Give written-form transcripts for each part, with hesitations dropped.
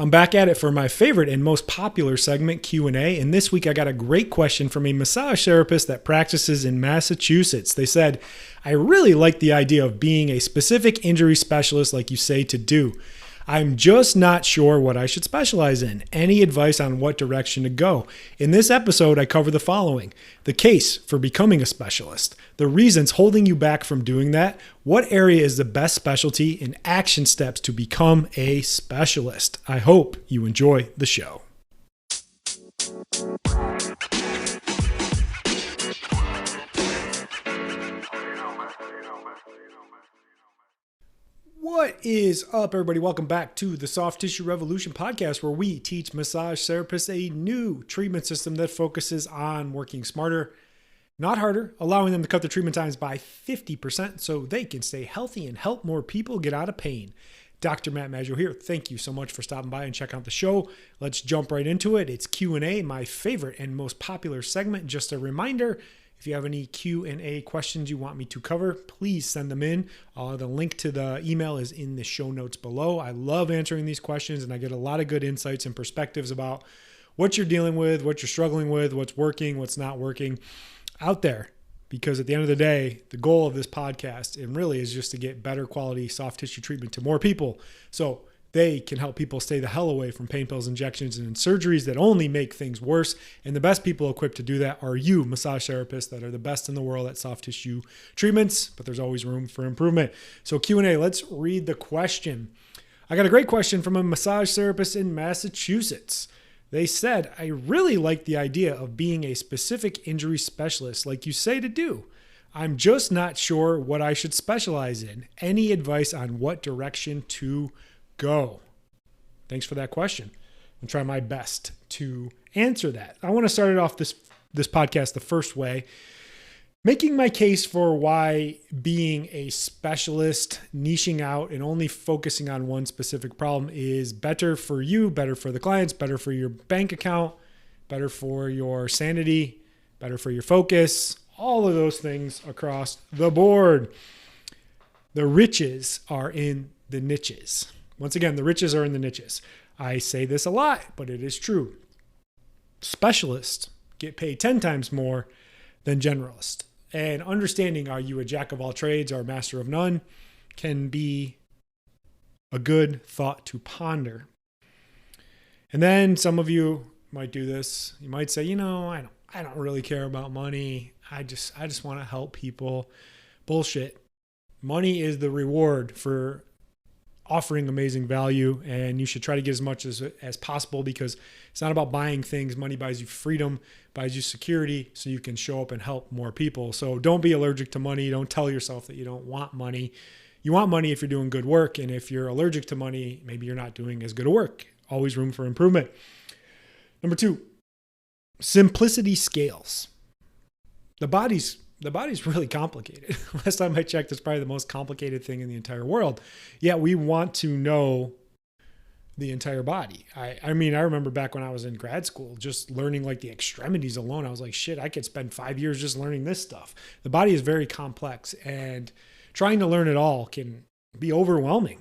I'm back at it for my favorite and most popular segment, Q&A, and this week I got a great question from a massage therapist that practices in Massachusetts. They said, I really like the idea of being a specific injury specialist like you say to do. I'm just not sure what I should specialize in. Any advice on what direction to go? In this episode, I cover the following: the case for becoming a specialist, the reasons holding you back from doing that, what area is the best specialty, and action steps to become a specialist. I hope you enjoy the show. What is up, everybody? Welcome back to the Soft Tissue Revolution podcast, where we teach massage therapists a new treatment system that focuses on working smarter, not harder, allowing them to cut their treatment times by 50% so they can stay healthy and help more people get out of pain. Dr. Matt Maggio here. Thank you so much for stopping by and checking out the show. Let's jump right into it. It's Q&A, my favorite and most popular segment. Just a reminder, if you have any Q&A questions you want me to cover, please send them in. The link to the email is in the show notes below. I love answering these questions, and I get a lot of good insights and perspectives about what you're dealing with, what you're struggling with, what's working, what's not working out there. Because at the end of the day, the goal of this podcast, and really, is just to get better quality soft tissue treatment to more people so they can help people stay the hell away from pain pills, injections, and surgeries that only make things worse. And the best people equipped to do that are you, massage therapists that are the best in the world at soft tissue treatments, but there's always room for improvement. So Q&A, let's read the question. I got a great question from a massage therapist in Massachusetts. They said, I really like the idea of being a specific injury specialist like you say to do. I'm just not sure what I should specialize in. Any advice on what direction to go? Thanks for that question. I'll try my best to answer that. I want to start it off this podcast the first way, making my case for why being a specialist, niching out and only focusing on one specific problem is better for you, better for the clients, better for your bank account, better for your sanity, better for your focus, all of those things across the board. The riches are in the niches. Once again, the riches are in the niches. I say this a lot, but it is true. Specialists get paid 10 times more than generalists. And understanding, are you a jack of all trades or a master of none, can be a good thought to ponder. And then some of you might do this. You might say, I don't really care about money. I just want to help people. Bullshit. Money is the reward for offering amazing value, and you should try to get as much as possible, because it's not about buying things. Money buys you freedom, buys you security, so you can show up and help more people. So don't be allergic to money. Don't tell yourself that you don't want money. You want money if you're doing good work, and if you're allergic to money, maybe you're not doing as good a work. Always room for improvement. Number 2, simplicity scales. The body's really complicated. Last time I checked, it's probably the most complicated thing in the entire world. Yet we want to know the entire body. I remember back when I was in grad school, just learning like the extremities alone. I was like, shit, I could spend 5 years just learning this stuff. The body is very complex, and trying to learn it all can be overwhelming.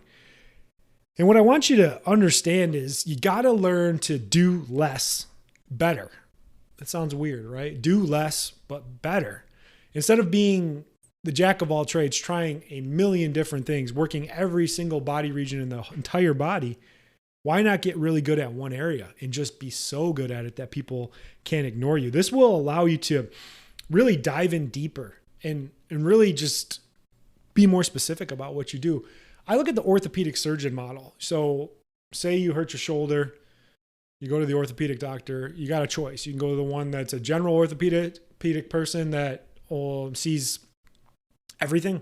And what I want you to understand is you got to learn to do less better. That sounds weird, right? Do less, but better. Instead of being the jack of all trades, trying a million different things, working every single body region in the entire body, why not get really good at one area and just be so good at it that people can't ignore you? This will allow you to really dive in deeper and really just be more specific about what you do. I look at the orthopedic surgeon model. So say you hurt your shoulder, you go to the orthopedic doctor, you got a choice. You can go to the one that's a general orthopedic person that sees everything,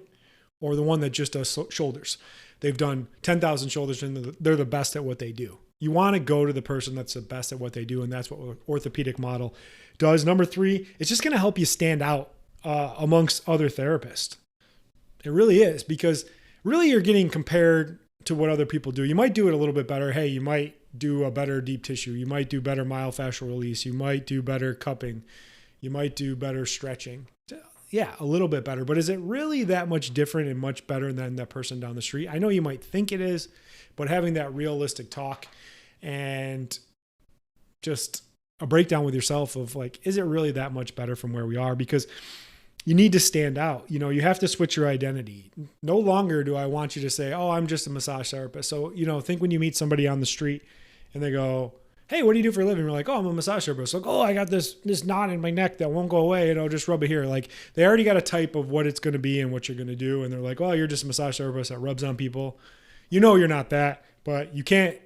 or the one that just does shoulders. They've done 10,000 shoulders and they're the best at what they do. You want to go to the person that's the best at what they do, and that's what orthopedic model does. Number 3, it's just going to help you stand out amongst other therapists. It really is, because really you're getting compared to what other people do. You might do it a little bit better. Hey, you might do a better deep tissue. You might do better myofascial release. You might do better cupping. You might do better stretching. Yeah, a little bit better, but is it really that much different and much better than that person down the street? I know you might think it is, but having that realistic talk and just a breakdown with yourself of like, is it really that much better from where we are? Because you need to stand out. You know, you have to switch your identity. No longer do I want you to say, oh, I'm just a massage therapist. So, you know, think when you meet somebody on the street and they go, hey, what do you do for a living? You're like, oh, I'm a massage therapist. Like, oh, I got this knot in my neck that won't go away, and I'll just rub it here. Like, they already got a type of what it's going to be and what you're going to do. And they're like, oh, you're just a massage therapist that rubs on people. You know, you're not that, but you can't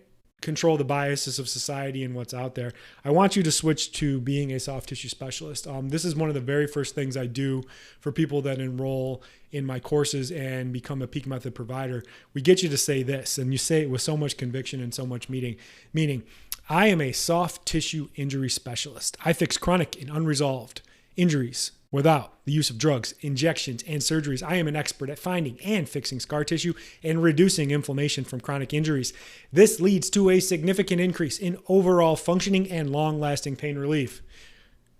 control the biases of society and what's out there. I want you to switch to being a soft tissue specialist. This is one of the very first things I do for people that enroll in my courses and become a peak method provider. We get you to say this, and you say it with so much conviction and so much meaning, I am a soft tissue injury specialist. I fix chronic and unresolved injuries without the use of drugs, injections, and surgeries. I am an expert at finding and fixing scar tissue and reducing inflammation from chronic injuries. This leads to a significant increase in overall functioning and long-lasting pain relief.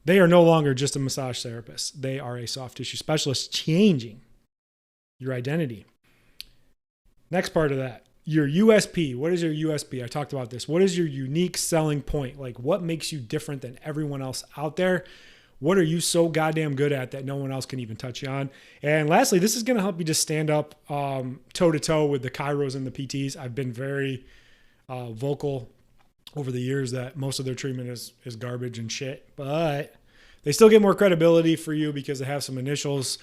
They are no longer just a massage therapist. They are a soft tissue specialist, changing your identity. Next part of that, your USP. What is your USP? I talked about this. What is your unique selling point? Like, what makes you different than everyone else out there? What are you so goddamn good at that no one else can even touch you on? And lastly, this is going to help you just stand up toe to toe with the chiros and the PTs. I've been very vocal over the years that most of their treatment is garbage and shit, but they still get more credibility for you because they have some initials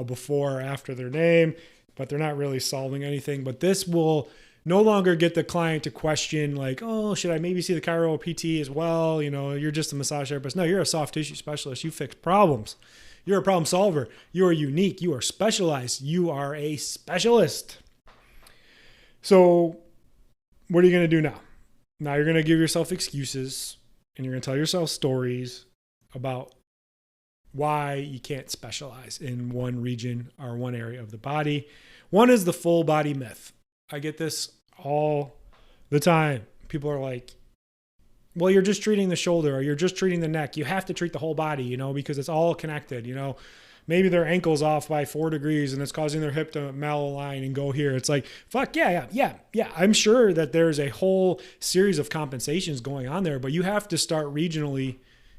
before or after their name, but they're not really solving anything. But this will no longer get the client to question like, oh, should I maybe see the chiro or PT as well? You know, you're just a massage therapist. No, you're a soft tissue specialist. You fix problems. You're a problem solver. You are unique. You are specialized. You are a specialist. So what are you going to do now? Now you're going to give yourself excuses and you're going to tell yourself stories about why you can't specialize in one region or one area of the body. One is the full body myth. I get this all the time. People are like, well, you're just treating the shoulder or you're just treating the neck. You have to treat the whole body, you know, because it's all connected. You know, maybe their ankle's off by 4 degrees and it's causing their hip to malalign and go here. It's like, fuck yeah. I'm sure that there's a whole series of compensations going on there, but you have to start regionally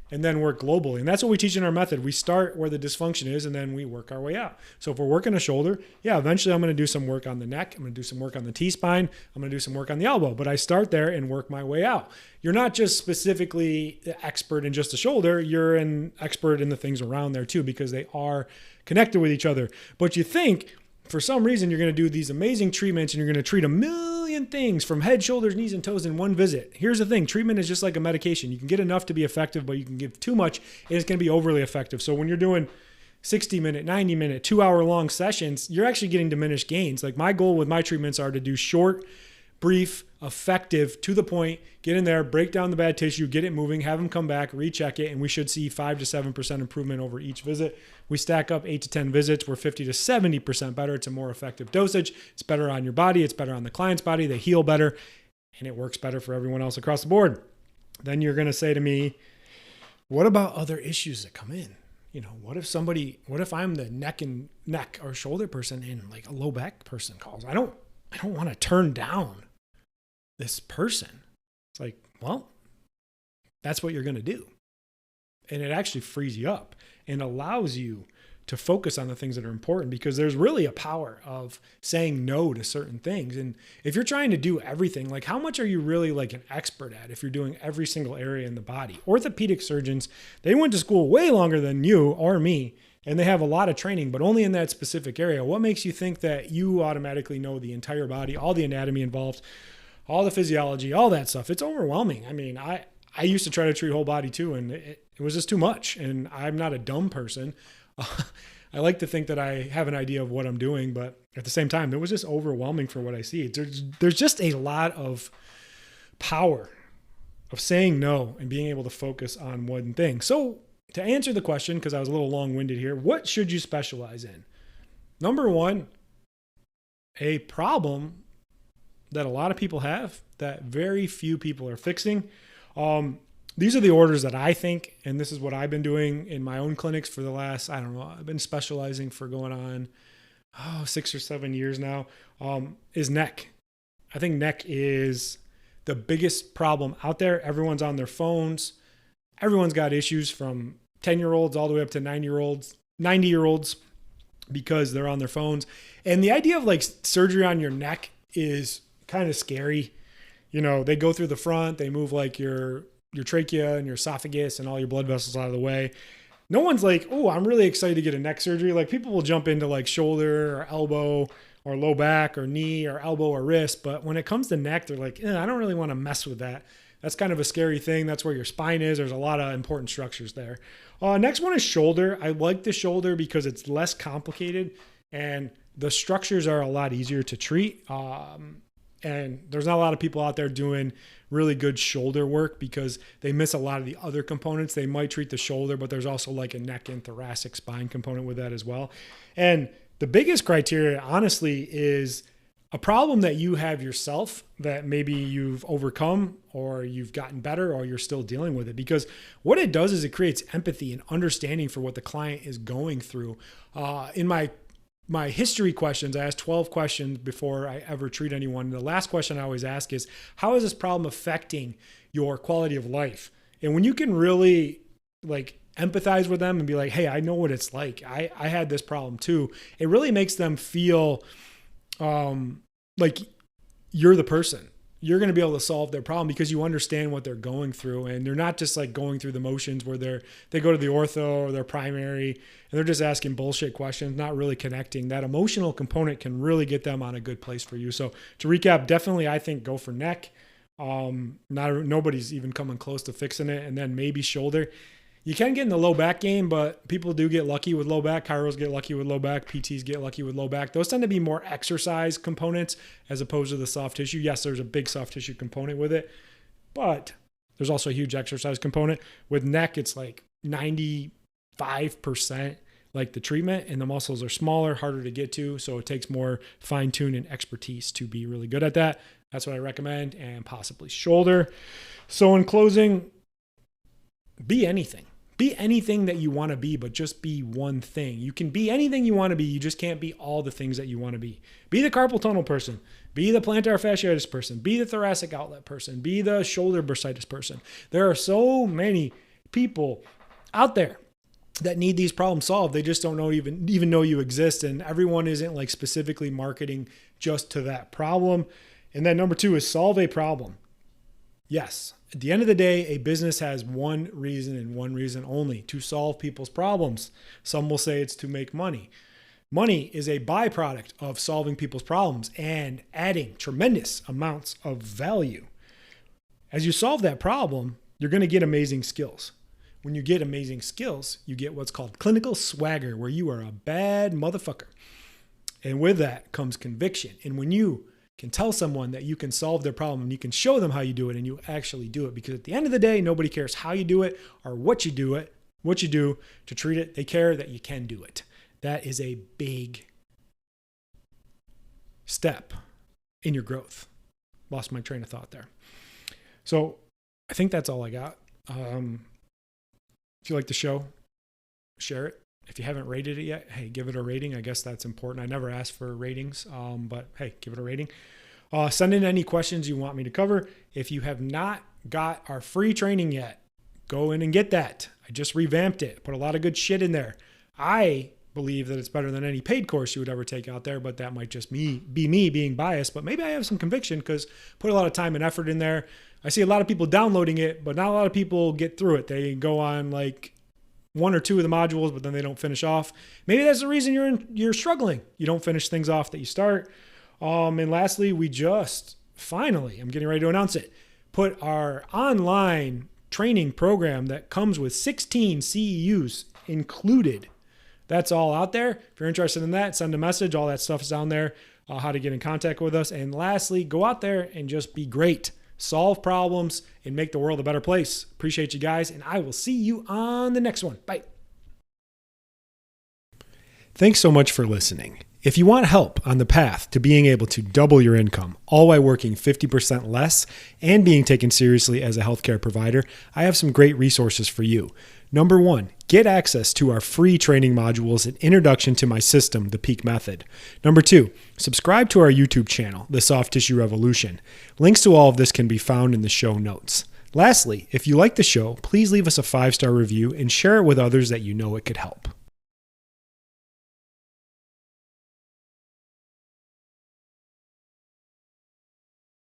and then work globally. And that's what we teach in our method. We start where the dysfunction is and then we work our way out. So if we're working a shoulder, yeah, eventually I'm going to do some work on the neck. I'm going to do some work on the T-spine. I'm going to do some work on the elbow, but I start there and work my way out. You're not just specifically the expert in just the shoulder. You're an expert in the things around there too, because they are connected with each other. But you think for some reason you're going to do these amazing treatments and you're going to treat a million things from head, shoulders, knees, and toes in one visit. Here's the thing. Treatment is just like a medication. You can get enough to be effective, but you can give too much and it's going to be overly effective. So when you're doing 60-minute, 90-minute, 2-hour-long sessions, you're actually getting diminished gains. Like my goal with my treatments are to do short, brief, effective, to the point, get in there, break down the bad tissue, get it moving, have them come back, recheck it, and we should see 5 to 7% improvement over each visit. We stack up 8 to 10 visits. We're 50 to 70% better. It's a more effective dosage. It's better on your body. It's better on the client's body. They heal better, and it works better for everyone else across the board. Then you're going to say to me, what about other issues that come in? You know, what if I'm the neck or shoulder person and like a low back person calls? I don't want to turn down this person. It's like, well, that's what you're going to do. And it actually frees you up and allows you to focus on the things that are important, because there's really a power of saying no to certain things. And if you're trying to do everything, like how much are you really like an expert at if you're doing every single area in the body? Orthopedic surgeons, they went to school way longer than you or me, and they have a lot of training, but only in that specific area. What makes you think that you automatically know the entire body, all the anatomy involved, all the physiology, all that stuff? It's overwhelming. I mean, I used to try to treat whole body too, and it was just too much. And I'm not a dumb person. I like to think that I have an idea of what I'm doing, but at the same time, it was just overwhelming for what I see. There's just a lot of power of saying no and being able to focus on one thing. So to answer the question, because I was a little long-winded here, what should you specialize in? Number one, a problem that a lot of people have that very few people are fixing. These are the orders that I think, and this is what I've been doing in my own clinics for the last, I don't know, I've been specializing for going on 6 or 7 years now, is neck. I think neck is the biggest problem out there. Everyone's on their phones. Everyone's got issues from 10-year-olds all the way up to 90-year-olds because they're on their phones. And the idea of like surgery on your neck is kind of scary. You know, they go through the front, they move like your trachea and your esophagus and all your blood vessels out of the way. No one's like, oh, I'm really excited to get a neck surgery. Like people will jump into like shoulder or elbow or low back or knee or elbow or wrist. But when it comes to neck, they're like, I don't really want to mess with that. That's kind of a scary thing. That's where your spine is. There's a lot of important structures there. Next one is shoulder. I like the shoulder because it's less complicated and the structures are a lot easier to treat. And there's not a lot of people out there doing really good shoulder work because they miss a lot of the other components. They might treat the shoulder, but there's also like a neck and thoracic spine component with that as well. And the biggest criteria, honestly, is a problem that you have yourself that maybe you've overcome or you've gotten better or you're still dealing with it. Because what it does is it creates empathy and understanding for what the client is going through. In my history questions, I ask 12 questions before I ever treat anyone. The last question I always ask is, how is this problem affecting your quality of life? And when you can really like empathize with them and be like, hey, I know what it's like. I had this problem too. It really makes them feel like you're the person. You're going to be able to solve their problem because you understand what they're going through. And they're not just like going through the motions where they go to the ortho or their primary and they're just asking bullshit questions, not really connecting. That emotional component can really get them on a good place for you. So to recap, definitely, I think go for neck. Nobody's even coming close to fixing it. And then maybe shoulder. You can get in the low back game, but people do get lucky with low back. Chiros get lucky with low back. PTs get lucky with low back. Those tend to be more exercise components as opposed to the soft tissue. Yes, there's a big soft tissue component with it, but there's also a huge exercise component. With neck, it's like 95% like the treatment, and the muscles are smaller, harder to get to, so it takes more fine-tune and expertise to be really good at that. That's what I recommend, and possibly shoulder. So in closing, be anything. Be anything that you want to be, but just be one thing. You can be anything you want to be. You just can't be all the things that you want to be. Be the carpal tunnel person. Be the plantar fasciitis person. Be the thoracic outlet person. Be the shoulder bursitis person. There are so many people out there that need these problems solved. They just don't know even know you exist. And everyone isn't like specifically marketing just to that problem. And then number 2 is solve a problem. Yes. At the end of the day, a business has one reason and one reason only: to solve people's problems. Some will say it's to make money. Money is a byproduct of solving people's problems and adding tremendous amounts of value. As you solve that problem, you're going to get amazing skills. When you get amazing skills, you get what's called clinical swagger, where you are a bad motherfucker. And with that comes conviction. And when you can tell someone that you can solve their problem and you can show them how you do it and you actually do it, because at the end of the day, nobody cares how you do it or what you do to treat it. They care that you can do it. That is a big step in your growth. Lost my train of thought there. So I think that's all I got. If you like the show, share it. If you haven't rated it yet, hey, give it a rating. I guess that's important. I never ask for ratings, but hey, give it a rating. Send in any questions you want me to cover. If you have not got our free training yet, go in and get that. I just revamped it. Put a lot of good shit in there. I believe that it's better than any paid course you would ever take out there, but that might just be me being biased. But maybe I have some conviction because put a lot of time and effort in there. I see a lot of people downloading it, but not a lot of people get through it. They go on like 1 or 2 of the modules, but then they don't finish off. Maybe that's the reason you're struggling. You don't finish things off that you start. And lastly, we just finally, I'm getting ready to announce it, put our online training program that comes with 16 CEUs included. That's all out there. If you're interested in that, send a message. All that stuff is down there, how to get in contact with us. And lastly, go out there and just be great. Solve problems and make the world a better place. Appreciate you guys, and I will see you on the next one. Bye. Thanks so much for listening. If you want help on the path to being able to double your income, all while working 50% less and being taken seriously as a healthcare provider, I have some great resources for you. Number 1, get access to our free training modules and introduction to my system, the Peak Method. Number 2, subscribe to our YouTube channel, The Soft Tissue Revolution. Links to all of this can be found in the show notes. Lastly, if you like the show, please leave us a 5-star review and share it with others that you know it could help.